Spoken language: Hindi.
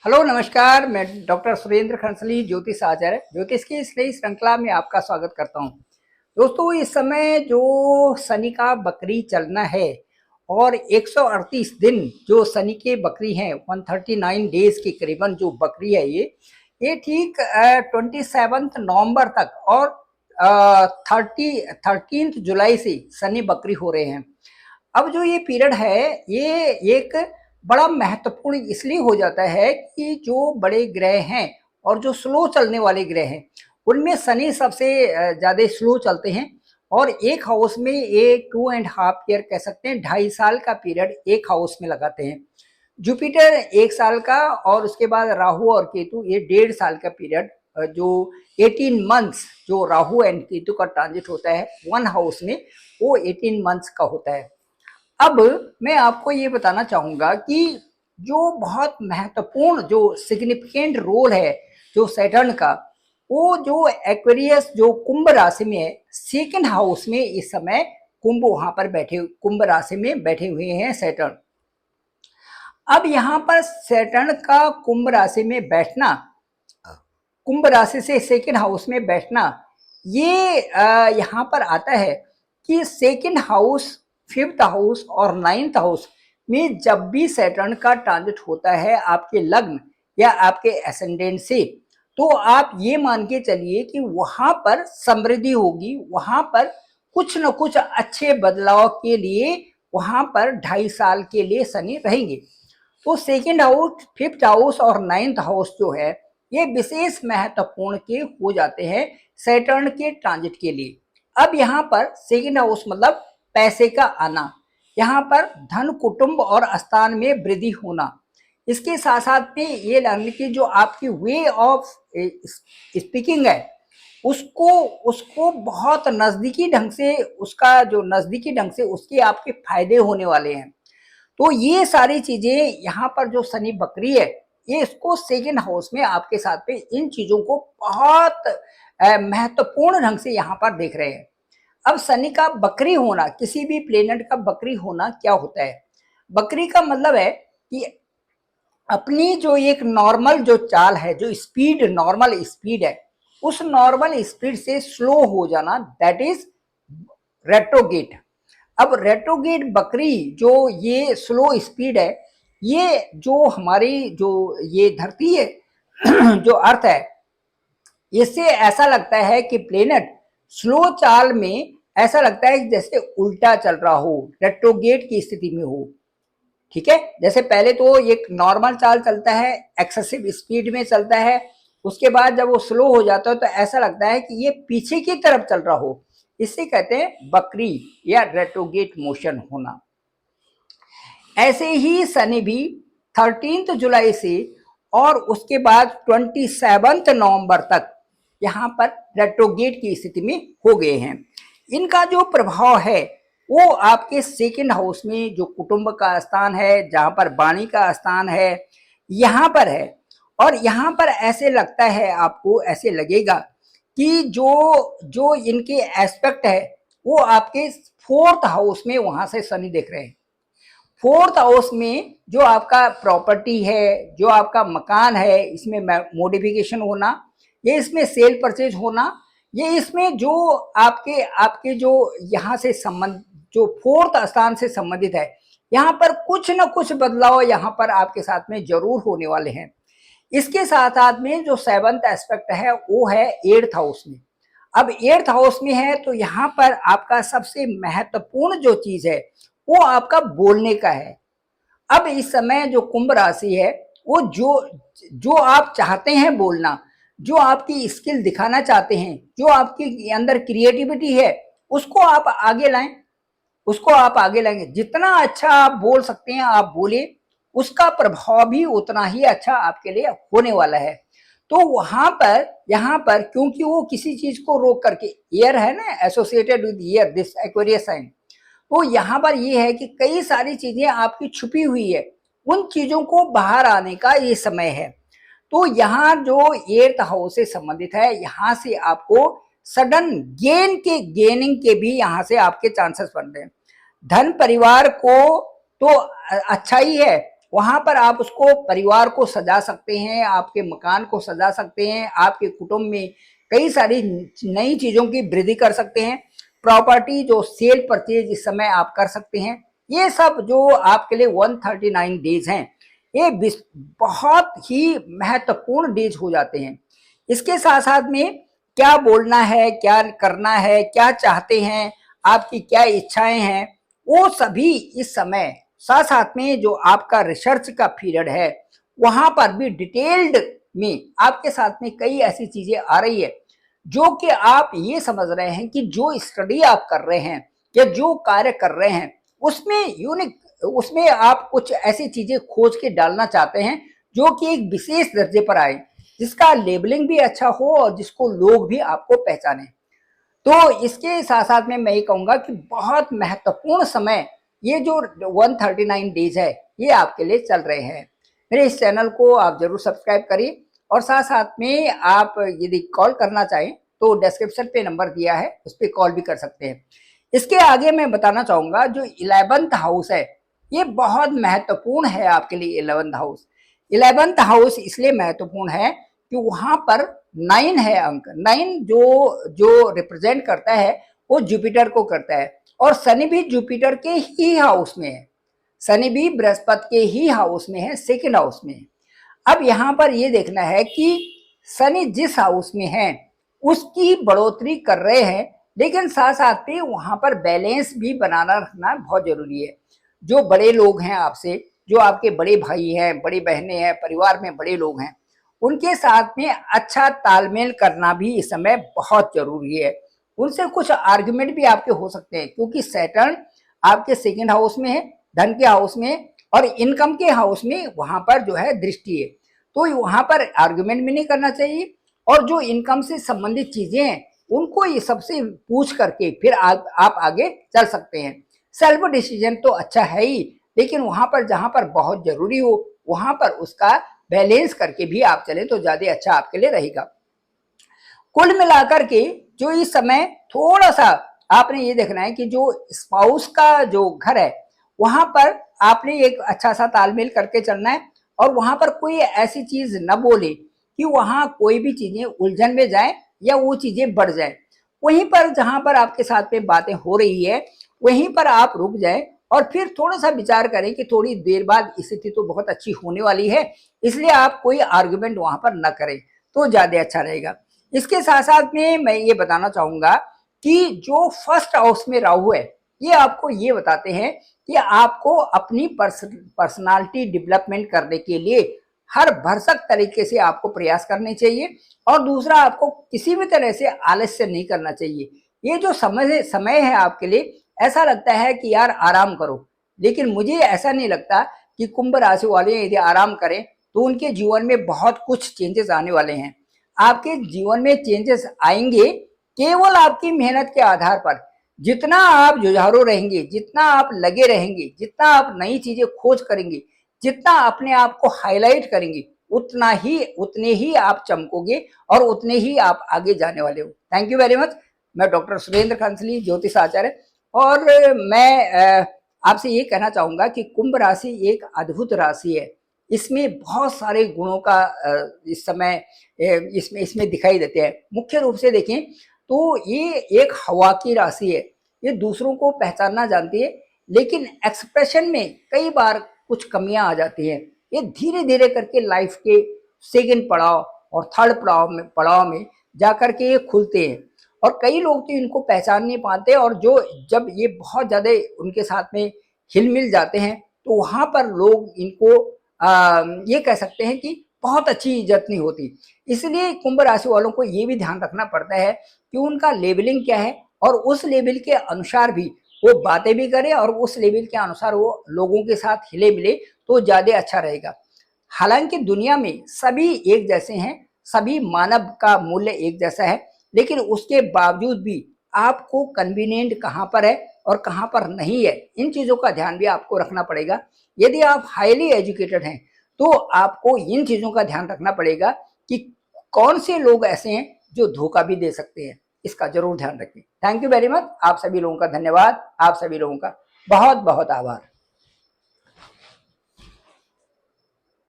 हेलो नमस्कार। मैं डॉक्टर सुरेंद्र खंसली ज्योतिष आचार्य ज्योतिष की इस नई श्रृंखला में आपका स्वागत करता हूं। दोस्तों, इस समय जो शनि का बकरी चलना है और 138 दिन जो शनि के बकरी हैं, 139 डेज के करीबन जो बकरी है ये ठीक 27 नवंबर तक और 13 जुलाई से शनि बकरी हो रहे हैं। अब जो ये पीरियड है ये एक बड़ा महत्वपूर्ण इसलिए हो जाता है कि जो बड़े ग्रह हैं और जो स्लो चलने वाले ग्रह हैं उनमें शनि सबसे ज्यादा स्लो चलते हैं। और एक हाउस में ये 2.5 ईयर कह सकते हैं, 2.5 साल का पीरियड एक हाउस में लगाते हैं। जुपिटर 1 साल का और उसके बाद राहु और केतु ये 1.5 साल का पीरियड, जो 18 मंथ्स जो राहु एंड केतु का ट्रांजिट होता है वन हाउस में, वो 18 मंथ्स का होता है। अब मैं आपको ये बताना चाहूंगा कि जो बहुत महत्वपूर्ण जो सिग्निफिकेंट रोल है जो सैटर्न का, वो जो एक्वेरियस जो कुंभ राशि में है, सेकंड हाउस में इस समय कुंभ वहां पर कुंभ राशि में बैठे हुए हैं सैटर्न। अब यहाँ पर सैटर्न का कुंभ राशि में बैठना, कुंभ राशि से सेकंड हाउस में बैठना, ये यहाँ पर आता है कि सेकंड हाउस, फिफ्थ हाउस और नाइन्थ हाउस में जब भी सैटर्न का ट्रांजिट होता है आपके लग्न या आपके एसेंडेंट से, तो आप ये मान के चलिए कि वहां पर समृद्धि होगी, वहां पर कुछ न कुछ अच्छे बदलाव के लिए वहां पर 2.5 साल के लिए शनि रहेंगे। तो सेकंड हाउस, फिफ्थ हाउस और नाइन्थ हाउस जो है ये विशेष महत्वपूर्ण के हो जाते हैं सैटर्न के ट्रांजिट के लिए। अब यहाँ पर सेकंड हाउस मतलब पैसे का आना, यहाँ पर धन, कुटुंब और स्थान में वृद्धि होना। इसके साथ साथ में ये लगने की जो आपकी वे ऑफ स्पीकिंग है उसको उसको बहुत नजदीकी ढंग से, उसका जो नजदीकी ढंग से उसके आपके फायदे होने वाले हैं। तो ये सारी चीजें यहाँ पर जो शनि बकरी है ये इसको सेकंड हाउस में आपके साथ में इन चीजों को बहुत महत्वपूर्ण ढंग से यहाँ पर देख रहे हैं। अब शनि का बकरी होना, किसी भी प्लेनेट का बकरी होना क्या होता है? बकरी का मतलब है कि अपनी जो एक नॉर्मल जो चाल है, जो स्पीड, नॉर्मल स्पीड है, उस नॉर्मल स्पीड से स्लो हो जाना, दैट इज रेट्रोगेट। अब रेट्रोगेट बकरी जो ये स्लो स्पीड है, ये जो हमारी जो ये धरती है जो अर्थ है, इससे ऐसा लगता है कि प्लेनेट स्लो चाल में ऐसा लगता है जैसे उल्टा चल रहा हो, रेट्रोगेट की स्थिति में हो। ठीक है, जैसे पहले तो एक नॉर्मल चाल चलता है, एक्सेसिव स्पीड में चलता है, उसके बाद जब वो स्लो हो जाता है तो ऐसा लगता है कि ये पीछे की तरफ चल रहा हो। इसे कहते हैं बकरी या रेट्रोगेट मोशन होना। ऐसे ही शनि भी 13 जुलाई से और उसके बाद 27 नवंबर तक यहाँ पर रेट्रोगेट की स्थिति में हो गए हैं। इनका जो प्रभाव है वो आपके सेकंड हाउस में जो कुटुंब का स्थान है, जहां पर वाणी का स्थान है, यहाँ पर है। और यहाँ पर ऐसे लगता है, आपको ऐसे लगेगा कि जो जो इनके एस्पेक्ट है वो आपके फोर्थ हाउस में वहां से शनि देख रहे हैं। फोर्थ हाउस में जो आपका प्रॉपर्टी है, जो आपका मकान है, इसमें मॉडिफिकेशन होना, ये इसमें सेल परचेज होना, ये इसमें जो आपके आपके जो यहाँ से संबंध, जो फोर्थ स्थान से संबंधित है, यहाँ पर कुछ न कुछ बदलाव यहाँ पर आपके साथ में जरूर होने वाले हैं। इसके साथ साथ में जो सेवंथ एस्पेक्ट है वो है एट्थ हाउस में। अब एट्थ हाउस में है तो यहाँ पर आपका सबसे महत्वपूर्ण जो चीज है वो आपका बोलने का है। अब इस समय जो कुंभ राशि है वो जो जो आप चाहते हैं बोलना, जो आपकी स्किल दिखाना चाहते हैं, जो आपके अंदर क्रिएटिविटी है, उसको आप आगे लाएं, उसको आप आगे लाएंगे। जितना अच्छा आप बोल सकते हैं आप बोले, उसका प्रभाव भी उतना ही अच्छा आपके लिए होने वाला है। तो वहां पर, यहाँ पर क्योंकि वो किसी चीज को रोक करके, एयर है ना associated with air, this Aquarius sign, तो यहाँ पर ये है कि कई सारी चीजें आपकी छुपी हुई है, उन चीजों को बाहर आने का ये समय है। तो यहाँ जो एर्थ हाउस से संबंधित है, यहाँ से आपको सडन गेनिंग के भी यहाँ से आपके चांसेस बन रहे हैं। धन परिवार को तो अच्छा ही है, वहां पर आप उसको परिवार को सजा सकते हैं, आपके मकान को सजा सकते हैं, आपके कुटुंब में कई सारी नई चीजों की वृद्धि कर सकते हैं। प्रॉपर्टी जो सेल परचेज इस समय आप कर सकते हैं। ये सब जो आपके लिए 139 डेज हैं, ये बहुत ही महत्वपूर्ण डेज हो जाते हैं। इसके साथ साथ में क्या बोलना है, क्या करना है, क्या चाहते हैं, आपकी क्या इच्छाएं हैं, वो सभी इस समय साथ साथ में जो आपका रिसर्च का पीरियड है वहां पर भी डिटेल्ड में आपके साथ में कई ऐसी चीजें आ रही है जो कि आप ये समझ रहे हैं कि जो स्टडी आप कर रहे हैं या जो कार्य कर रहे हैं उसमें यूनिक, उसमें आप कुछ ऐसी चीजें खोज के डालना चाहते हैं जो कि एक विशेष दर्जे पर आए, जिसका लेबलिंग भी अच्छा हो और जिसको लोग भी आपको पहचाने। तो इसके साथ साथ में मैं ये कहूंगा कि बहुत महत्वपूर्ण समय ये जो 139 डेज है ये आपके लिए चल रहे हैं। मेरे इस चैनल को आप जरूर सब्सक्राइब करिए और साथ साथ में आप यदि कॉल करना चाहें तो डिस्क्रिप्शन पे नंबर दिया है, उस पर कॉल भी कर सकते हैं। इसके आगे मैं बताना चाहूंगा जो 11th हाउस है ये बहुत महत्वपूर्ण है आपके लिए। 11th हाउस, 11th हाउस इसलिए महत्वपूर्ण है कि वहां पर 9 है अंक। 9 जो जो रिप्रेजेंट करता है वो जुपिटर को करता है और शनि भी जुपिटर के ही हाउस में है, शनि भी बृहस्पति के ही हाउस में है, सेकंड हाउस में है। अब यहाँ पर ये देखना है कि शनि जिस हाउस में है उसकी बढ़ोतरी कर रहे हैं, लेकिन साथ साथ में वहां पर बैलेंस भी बनाना रखना बहुत जरूरी है। जो बड़े लोग हैं आपसे, जो आपके बड़े भाई हैं, बड़ी बहनें हैं, परिवार में बड़े लोग हैं, उनके साथ में अच्छा तालमेल करना भी इस समय बहुत जरूरी है। उनसे कुछ आर्गुमेंट भी आपके हो सकते हैं क्योंकि सैटर्न आपके सेकंड हाउस में है, धन के हाउस में और इनकम के हाउस में वहां पर जो है दृष्टि है, तो वहां पर आर्गुमेंट भी नहीं करना चाहिए। और जो इनकम से संबंधित चीजें हैं उनको ये सबसे पूछ करके फिर आप आगे चल सकते हैं। सेल्फ डिसीजन तो अच्छा है ही, लेकिन वहां पर जहां पर बहुत जरूरी हो वहां पर उसका बैलेंस करके भी आप चले तो ज्यादा अच्छा आपके लिए रहेगा। कुल मिलाकर के जो इस समय थोड़ा सा आपने ये देखना है कि जो स्पाउस का जो घर है वहां पर आपने एक अच्छा सा तालमेल करके चलना है और वहां पर कोई ऐसी चीज न बोले कि वहां कोई भी चीजें उलझन में जाए या वो चीजें बढ़ जाए। वहीं पर जहां पर आपके साथ में बातें हो रही है वहीं पर आप रुक जाए और फिर थोड़ा सा विचार करें कि थोड़ी देर बाद स्थिति तो बहुत अच्छी होने वाली है, इसलिए आप कोई आर्गुमेंट वहां पर न करें तो ज्यादा अच्छा रहेगा। इसके साथ साथ में मैं ये बताना चाहूंगा कि जो फर्स्ट हाउस में राहु है ये आपको ये बताते हैं कि आपको अपनी पर्सनालिटी डेवलपमेंट करने के लिए हर भरसक तरीके से आपको प्रयास करने चाहिए और दूसरा आपको किसी भी तरह से आलस्य नहीं करना चाहिए। ये जो समय है आपके लिए ऐसा लगता है कि यार आराम करो, लेकिन मुझे ऐसा नहीं लगता कि कुंभ राशि वाले यदि आराम करें तो उनके जीवन में बहुत कुछ चेंजेस आने वाले हैं। आपके जीवन में चेंजेस आएंगे केवल आपकी मेहनत के आधार पर। जितना आप जुझारू रहेंगे, जितना आप लगे रहेंगे, जितना आप नई चीजें खोज करेंगे, जितना अपने आप को हाईलाइट करेंगे उतने ही आप चमकोगे और उतने ही आप आगे जाने वाले हो। Thank you very much. मैं डॉक्टर सुरेंद्र कंसली, ज्योतिष आचार्य, और मैं आपसे ये कहना चाहूंगा कि कुंभ राशि एक अद्भुत राशि है। इसमें बहुत सारे गुणों का इस समय इसमें इसमें दिखाई देते हैं। मुख्य रूप से देखें तो ये एक हवा की राशि है, ये दूसरों को पहचानना जानती है, लेकिन एक्सप्रेशन में कई बार कुछ कमियां आ जाती हैं। ये धीरे धीरे करके लाइफ के सेकंड पड़ाव और थर्ड पड़ाव में जाकर के ये खुलते हैं और कई लोग तो इनको पहचान नहीं पाते और जो जब ये बहुत ज्यादा उनके साथ में हिल मिल जाते हैं तो वहां पर लोग इनको ये कह सकते हैं कि बहुत अच्छी इज्जत नहीं होती। इसलिए कुंभ राशि वालों को ये भी ध्यान रखना पड़ता है कि उनका लेवलिंग क्या है और उस लेवल के अनुसार भी वो बातें भी करे और उस लेवल के अनुसार वो लोगों के साथ हिले मिले तो ज्यादा अच्छा रहेगा। हालांकि दुनिया में सभी एक जैसे हैं, सभी मानव का मूल्य एक जैसा है, लेकिन उसके बावजूद भी आपको कन्वीनियंट कहाँ पर है और कहाँ पर नहीं है, इन चीजों का ध्यान भी आपको रखना पड़ेगा। यदि आप हाईली एजुकेटेड हैं तो आपको इन चीजों का ध्यान रखना पड़ेगा कि कौन से लोग ऐसे हैं जो धोखा भी दे सकते हैं, इसका जरूर ध्यान रखें। Thank you very much. आप सभी लोगों का धन्यवाद, आप सभी लोगों का बहुत बहुत आभार।